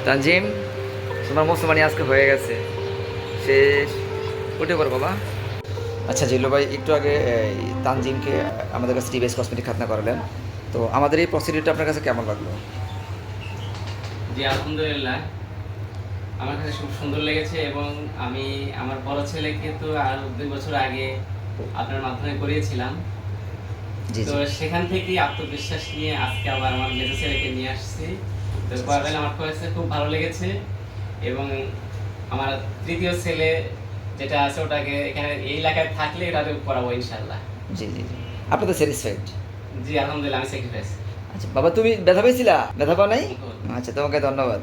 তানজিম, তোমার মুসলমানি আজকে হয়ে গেছে, শেষ। উঠে পড়ো বাবা। আচ্ছা জিল্লু ভাই, একটু আগে তানজিমকে আমাদের কাছে টিভিএস কসমেটিক খাতনা করালেন, তো আমাদের এই প্রসিডিউরটা আপনার কাছে কেমন লাগলো? জি আলহামদুলিল্লাহ, আমার কাছে খুব সুন্দর লেগেছে এবং আমি আমার বড় ছেলেকে তো আর 2 বছর আগে আপনার মাধ্যমে করিয়েছিলাম। জি তো জি। সেখান থেকেই আত্মবিশ্বাস নিয়ে আজকে আবার আমার মেজো ছেলেকে নিয়ে আসছি। তো করাবেন, আমার কাছে খুব ভালো লেগেছে এবং আমার তৃতীয় ছেলে যেটা আছে ওটাকে এখানে এই এলাকায় থাকলে এটা করাবো ইনশাল্লাহ। জি জি জি। আপনি তো স্যাটিসফাইড? জি আলহামদুলিল্লাহ, আমি স্যাক্রিফাইস। আচ্ছা বাবা, তুমি ব্যথা পেয়েছিলা? ব্যথা পাও নাই? আচ্ছা, তোমাকে ধন্যবাদ।